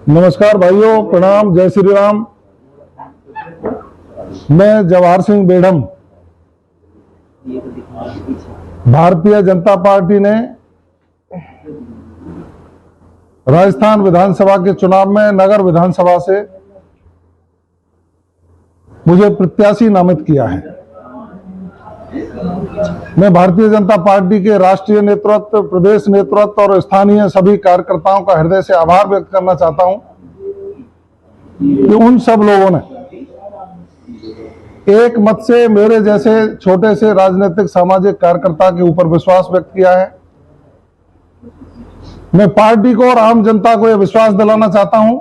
नमस्कार भाइयों, प्रणाम, जय श्री राम। मैं जवाहर सिंह बेढ़म। भारतीय जनता पार्टी ने राजस्थान विधानसभा के चुनाव में नगर विधानसभा से मुझे प्रत्याशी नामित किया है। मैं भारतीय जनता पार्टी के राष्ट्रीय नेतृत्व, प्रदेश नेतृत्व और स्थानीय सभी कार्यकर्ताओं का हृदय से आभार व्यक्त करना चाहता हूं कि उन सब लोगों ने एक मत से मेरे जैसे छोटे से राजनीतिक सामाजिक कार्यकर्ता के ऊपर विश्वास व्यक्त किया है। मैं पार्टी को और आम जनता को यह विश्वास दिलाना चाहता हूं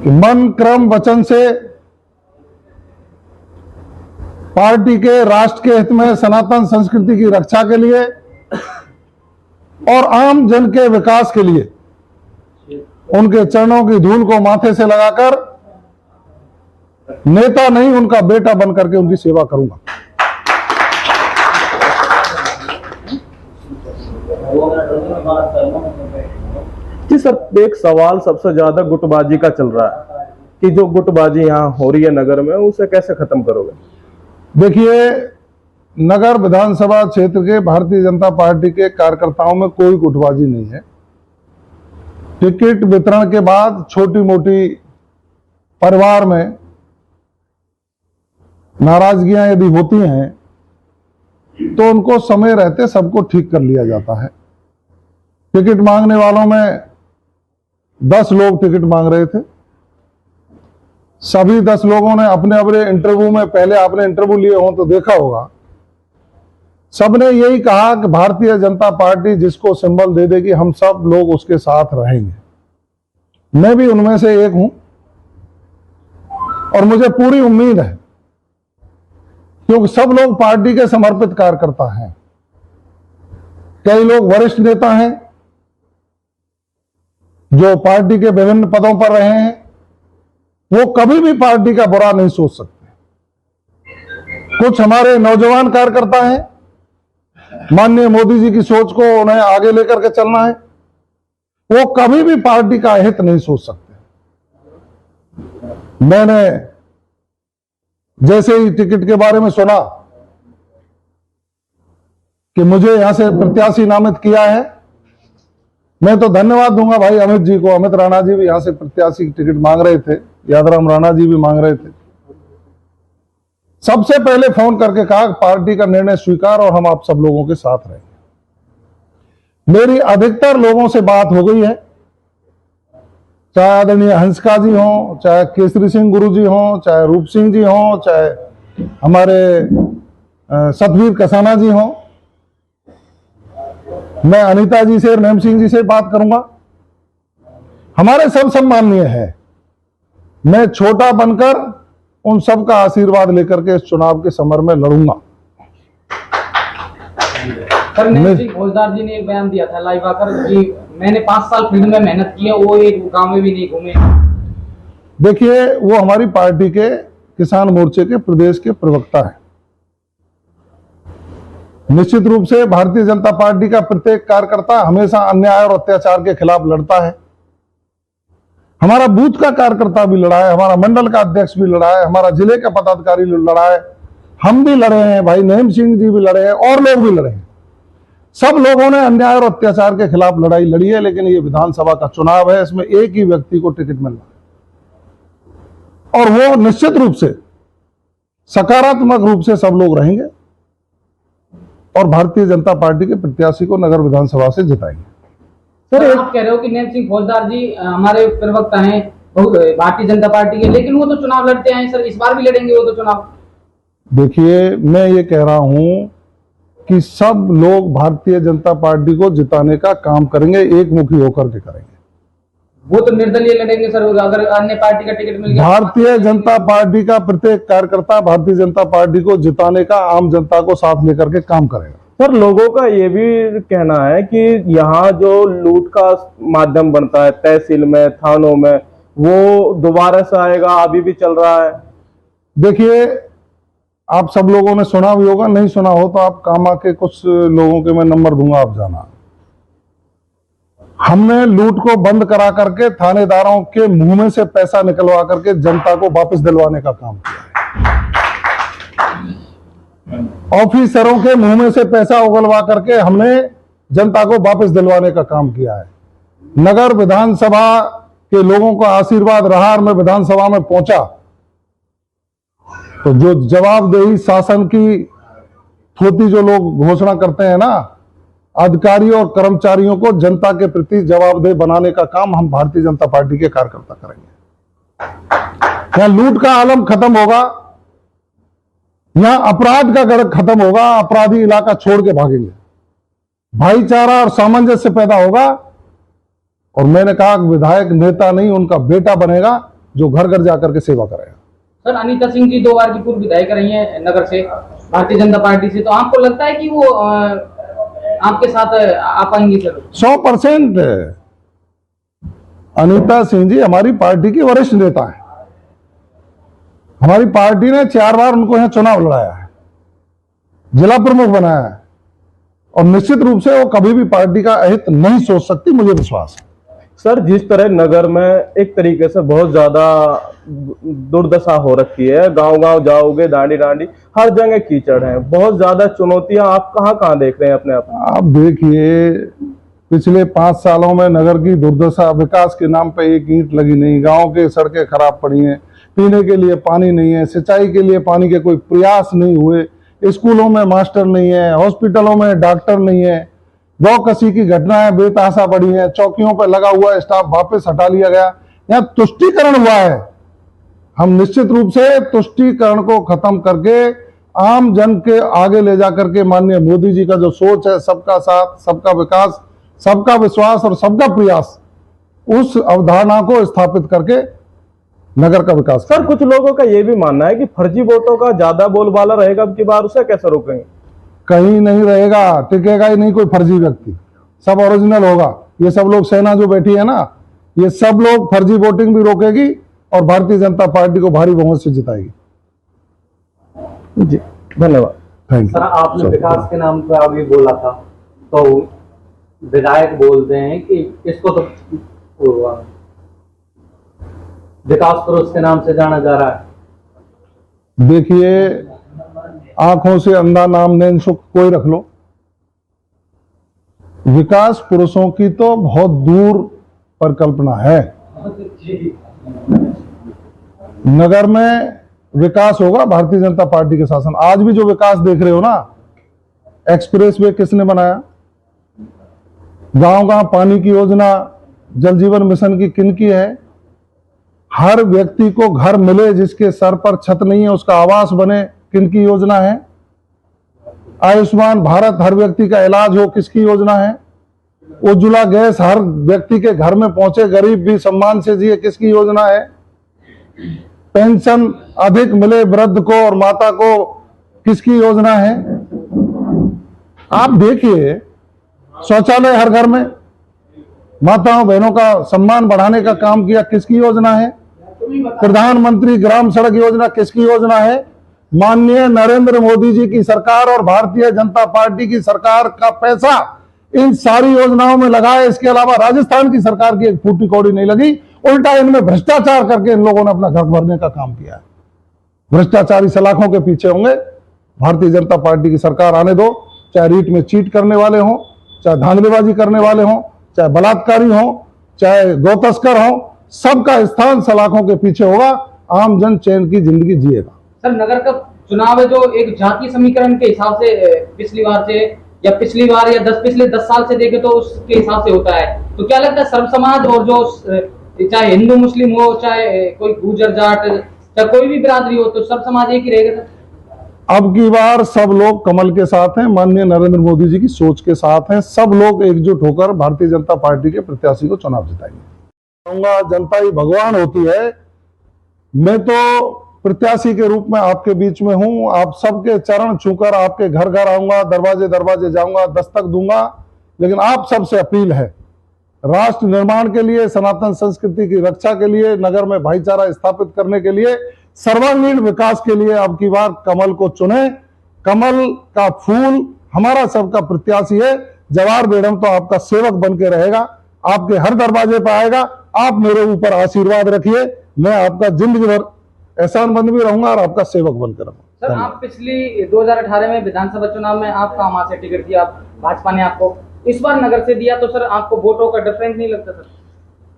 कि मन, क्रम, वचन से पार्टी के राष्ट्र के हित में सनातन संस्कृति की रक्षा के लिए और आम जन के विकास के लिए उनके चरणों की धूल को माथे से लगाकर नेता नहीं, उनका बेटा बनकर के उनकी सेवा करूंगा। जी सर, एक सवाल सबसे ज्यादा गुटबाजी का चल रहा है कि जो गुटबाजी यहाँ हो रही है नगर में, उसे कैसे खत्म करोगे? देखिए, नगर विधानसभा क्षेत्र के भारतीय जनता पार्टी के कार्यकर्ताओं में कोई गुटबाजी नहीं है। टिकट वितरण के बाद छोटी मोटी परिवार में नाराजगियां यदि होती हैं तो उनको समय रहते सबको ठीक कर लिया जाता है। टिकट मांगने वालों में 10 लोग टिकट मांग रहे थे। सभी 10 लोगों ने अपने अपने इंटरव्यू में, पहले आपने इंटरव्यू लिए हो तो देखा होगा, सबने यही कहा कि भारतीय जनता पार्टी जिसको सिंबल दे देगी हम सब लोग उसके साथ रहेंगे। मैं भी उनमें से एक हूं और मुझे पूरी उम्मीद है, क्योंकि सब लोग पार्टी के समर्पित कार्यकर्ता हैं। कई लोग वरिष्ठ नेता हैं जो पार्टी के विभिन्न पदों पर रहे हैं, वो कभी भी पार्टी का बुरा नहीं सोच सकते। कुछ हमारे नौजवान कार्यकर्ता हैं, माननीय मोदी जी की सोच को उन्हें आगे लेकर के चलना है, वो कभी भी पार्टी का हित नहीं सोच सकते। मैंने जैसे ही टिकट के बारे में सुना कि मुझे यहां से प्रत्याशी नामित किया है, मैं तो धन्यवाद दूंगा भाई अमित जी को। अमित राणा जी भी यहां से प्रत्याशी की टिकट मांग रहे थे, यादराम राणा जी भी मांग रहे थे। सबसे पहले फोन करके कहा पार्टी का निर्णय स्वीकार और हम आप सब लोगों के साथ रहेंगे। मेरी अधिकतर लोगों से बात हो गई है, चाहे आदरणीय हंसका जी हों, चाहे केसरी सिंह गुरु जी हों, चाहे रूप सिंह जी हों, चाहे हमारे सतवीर कसाना जी हों। मैं अनीता जी से, नेम सिंह जी से बात करूंगा। हमारे सब सम्माननीय है। मैं छोटा बनकर उन सब का आशीर्वाद लेकर के इस चुनाव के समर में लड़ूंगा। सर, नेम सिंह फौजदार जी ने एक बयान दिया था लाइव आकर कि मैंने 5 साल फील्ड में मेहनत की है, वो एक गांव में भी नहीं घूमे। देखिए, वो हमारी पार्टी के किसान मोर्चे के प्रदेश के प्रवक्ता हैं। निश्चित रूप से भारतीय जनता पार्टी का प्रत्येक कार्यकर्ता हमेशा अन्याय और अत्याचार के खिलाफ लड़ता है। हमारा बूथ का कार्यकर्ता भी लड़ा है, हमारा मंडल का अध्यक्ष भी लड़ा है, हमारा जिले का पदाधिकारी लड़ा है, हम भी लड़े हैं, भाई नेम सिंह जी भी लड़े हैं और लोग भी लड़े हैं। सब लोगों ने अन्याय और अत्याचार के खिलाफ लड़ाई लड़ी है। लेकिन ये विधानसभा का चुनाव है, इसमें एक ही व्यक्ति को टिकट मिलना है और वो निश्चित रूप से सकारात्मक रूप से सब लोग रहेंगे और भारतीय जनता पार्टी के प्रत्याशी को नगर विधानसभा से जिताएंगे। सर, आप कह रहे हो कि नेम सिंह फौजदार जी हमारे प्रवक्ता हैं भारतीय जनता पार्टी के, लेकिन वो तो चुनाव लड़ते हैं सर, इस बार भी लड़ेंगे वो तो चुनाव। देखिए, मैं ये कह रहा हूं कि सब लोग भारतीय जनता पार्टी को जिताने का काम करेंगे, एक मुखी होकर के करेंगे। वो तो निर्दलीय लड़ेंगे सर, अगर अन्य पार्टी का टिकट मिल गया। भारतीय जनता पार्टी का प्रत्येक कार्यकर्ता भारतीय जनता पार्टी को जिताने का, आम जनता को साथ लेकर के काम करेगा। सर, लोगों का ये भी कहना है कि यहाँ जो लूट का माध्यम बनता है तहसील में, थानों में, वो दोबारा से आएगा, अभी भी चल रहा है। देखिए, आप सब लोगों ने सुना भी होगा, नहीं सुना हो तो आप कामा के कुछ लोगों के मैं नंबर दूंगा, आप जाना। हमने लूट को बंद करा करके थानेदारों के मुंह में से पैसा निकलवा करके जनता को वापस दिलवाने का काम किया है। ऑफिसरों के मुंह में से पैसा उगलवा करके हमने जनता को वापस दिलवाने का काम किया है। नगर विधानसभा के लोगों का आशीर्वाद रहा और मैं विधानसभा में पहुंचा तो जो जवाबदेही शासन की थोती जो लोग घोषणा करते हैं ना, अधिकारियों और कर्मचारियों को जनता के प्रति जवाबदेह बनाने का काम हम भारतीय जनता पार्टी के कार्यकर्ता करेंगे। यहां लूट का आलम खत्म होगा, यहां अपराध का गढ़ खत्म होगा, अपराधी इलाका छोड़ के भागेंगे, भाईचारा और सामंजस्य पैदा होगा। और मैंने कहा विधायक नेता नहीं, उनका बेटा बनेगा जो घर घर जाकर के सेवा करेगा। सर, अनीता सिंह जी 2 बार की पूर्व विधायक रही हैं नगर से, भारतीय जनता पार्टी से, तो आपको लगता है कि वो आपके साथ आ पाएंगी? सर 100% अनीता सिंह जी हमारी पार्टी की वरिष्ठ नेता है। हमारी पार्टी ने 4 बार उनको यहां चुनाव लड़ाया है, जिला प्रमुख बनाया है और निश्चित रूप से वो कभी भी पार्टी का अहित नहीं सोच सकती, मुझे विश्वास है। सर, जिस तरह नगर में एक तरीके से बहुत ज्यादा दुर्दशा हो रखी है, गांव गांव जाओगे डांडी डांडी हर जगह कीचड़ है, बहुत ज्यादा चुनौतियां आप कहां देख रहे हैं अपने आप देखिए पिछले 5 सालों में नगर की दुर्दशा, विकास के नाम पे एक ईंट लगी नहीं, गांव के सड़कें खराब पड़ी हैं, पीने के लिए पानी नहीं है, सिंचाई के लिए पानी के कोई प्रयास नहीं हुए, स्कूलों में मास्टर नहीं है, हॉस्पिटलों में डॉक्टर नहीं है, गौकसी की घटनाएं बेतहाशा बढ़ी हैं, चौकियों पर लगा हुआ स्टाफ वापस हटा लिया गया, यहाँ तुष्टीकरण हुआ है। हम निश्चित रूप से तुष्टीकरण को खत्म करके आम जन के आगे ले जाकर के माननीय मोदी जी का जो सोच है, सबका साथ, सबका विकास, सबका विश्वास और सबका प्रयास, उस अवधारणा को स्थापित करके नगर का विकास। सर, कुछ लोगों का यह भी मानना है कि फर्जी वोटों का ज्यादा बोलबाला रहेगा अब की बार, उसे कैसे रोकेंगे? कहीं नहीं रहेगा, टिकेगा ही नहीं कोई फर्जी व्यक्ति, सब ओरिजिनल होगा। ये सब लोग सेना जो बैठी है ना, ये सब लोग फर्जी वोटिंग भी रोकेगी और भारतीय जनता पार्टी को भारी बहुमत से जिताएगी। जी, धन्यवाद। Thank sir, you. आपने विकास के नाम पर अभी बोला था, तो विधायक बोलते हैं कि इसको तो विकास पुरुष के नाम से जाना जा रहा है। देखिए, आंखों से अंधा नाम नैन सुख कोई रख लो, विकास पुरुषों की तो बहुत दूर परिकल्पना है। नगर में विकास होगा भारतीय जनता पार्टी के शासन। आज भी जो विकास देख रहे हो ना, एक्सप्रेस वे किसने बनाया, गांव गांव पानी की योजना, जल जीवन मिशन की किनकी है, हर व्यक्ति को घर मिले, जिसके सर पर छत नहीं है उसका आवास बने, किनकी योजना है, आयुष्मान भारत हर व्यक्ति का इलाज हो, किसकी योजना है, उज्ज्वला गैस हर व्यक्ति के घर में पहुंचे, गरीब भी सम्मान से जिए, किसकी योजना है, पेंशन अधिक मिले वृद्ध को और माता को, किसकी योजना है। आप देखिए, शौचालय हर घर में, माताओं बहनों का सम्मान बढ़ाने का काम किया, किसकी योजना है, प्रधानमंत्री ग्राम सड़क योजना किसकी योजना है, माननीय नरेंद्र मोदी जी की सरकार और भारतीय जनता पार्टी की सरकार का पैसा इन सारी योजनाओं में लगा है। इसके अलावा राजस्थान की सरकार की एक फूटी कौड़ी नहीं लगी, उल्टा इनमें भ्रष्टाचार करके इन लोगों ने अपना घर भरने का काम किया है। भ्रष्टाचारी सलाखों के पीछे होंगे। भारतीय जनता पार्टी की सरकार आने दो, चाहे रीट में चीट करने वाले हों, चाहे धांधलीबाजी करने वाले हों, चाहे बलात्कारी हों, चाहे गौ तस्कर हों, सबका स्थान सलाखों के पीछे होगा। आम जन चैन की जिंदगी जिएगा। सर, नगर का चुनाव है जो एक जातीय समीकरण के हिसाब से पिछली बार या पिछले 10 साल से देखे तो उसके हिसाब से होता है, तो क्या लगता है सर्व समाज और जो चाहे हिंदू मुस्लिम हो, चाहे कोई गुर्जर जाट, चाहे कोई भी बिरादरी हो, तो सर्व समाज एक ही रहेगा? सर, अब की बार सब लोग कमल के साथ हैं, माननीय नरेंद्र मोदी जी की सोच के साथ हैं। सब लोग एकजुट होकर भारतीय जनता पार्टी के प्रत्याशी को चुनाव जिताएंगे। जनता ही भगवान होती है। मैं तो प्रत्याशी के रूप में आपके बीच में हूं। आप सबके चरण छूकर आपके घर घर आऊंगा, दरवाजे दरवाजे जाऊंगा, दस्तक दूंगा। लेकिन आप सबसे अपील है, राष्ट्र निर्माण के लिए, सनातन संस्कृति की रक्षा के लिए, नगर में भाईचारा स्थापित करने के लिए, सर्वांगीण विकास के लिए अब की बार कमल को चुने। कमल का फूल हमारा सबका प्रत्याशी है। जवाहर बेगम तो आपका सेवक बन के रहेगा। आपके हर दरवाजे पर आएगा। आप मेरे ऊपर आशीर्वाद रखिए, मैं आपका जिंदगी भर एहसानमंद भी रहूंगा और आपका सेवक बनकर रहूंगा। सर आप पिछली 2018 में विधानसभा चुनाव में आपका वहां से टिकट दिया, भाजपा ने आपको, इस बार नगर से दिया, तो सर आपको वोटों का डिफरेंस नहीं लगता सर?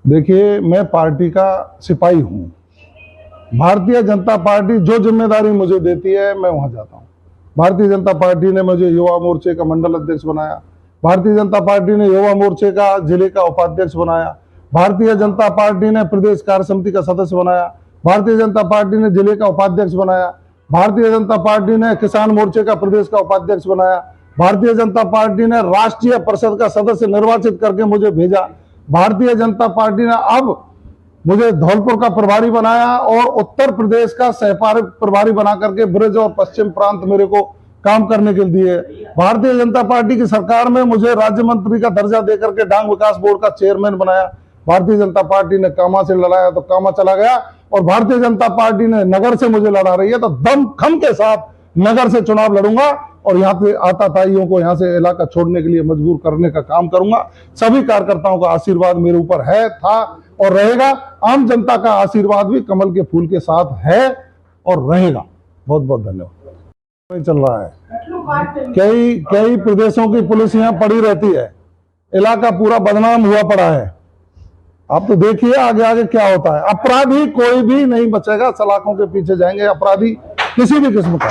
देखिए, मैं पार्टी का सिपाही हूं। भारतीय जनता पार्टी जो जिम्मेदारी मुझे देती है मैं वहां जाता हूं। भारतीय जनता पार्टी ने मुझे युवा मोर्चे का मंडल अध्यक्ष बनाया, भारतीय जनता पार्टी ने युवा मोर्चे का जिले का उपाध्यक्ष बनाया, भारतीय जनता पार्टी ने प्रदेश कार्य समिति का सदस्य बनाया, भारतीय जनता पार्टी ने जिले का उपाध्यक्ष बनाया, भारतीय जनता पार्टी ने किसान मोर्चे का प्रदेश का उपाध्यक्ष बनाया, भारतीय जनता पार्टी ने राष्ट्रीय परिषद का सदस्य निर्वाचित करके मुझे भेजा, भारतीय जनता पार्टी ने अब मुझे धौलपुर का प्रभारी बनाया और उत्तर प्रदेश का सहपारी प्रभारी बना करके ब्रज और पश्चिम प्रांत मेरे को काम करने के लिए। भारतीय जनता पार्टी की सरकार में मुझे राज्य मंत्री का दर्जा देकर के डांग विकास बोर्ड का चेयरमैन बनाया। भारतीय जनता पार्टी ने कामा से लड़ाया तो कामा चला गया, और भारतीय जनता पार्टी ने नगर से मुझे लड़ा रही है तो दम खम के साथ नगर से चुनाव लड़ूंगा और यहाँ पे आताताइयों को यहाँ से इलाका छोड़ने के लिए मजबूर करने का काम करूंगा। सभी कार्यकर्ताओं का आशीर्वाद मेरे ऊपर है, था और रहेगा। आम जनता का आशीर्वाद भी कमल के फूल के साथ है और रहेगा। बहुत बहुत धन्यवाद। चल रहा है, कई प्रदेशों की पुलिस यहाँ पड़ी रहती है, इलाका पूरा बदनाम हुआ पड़ा है। आप तो देखिए आगे आगे क्या होता है। अपराधी कोई भी नहीं बचेगा, सलाखों के पीछे जाएंगे अपराधी किसी भी किस्म का।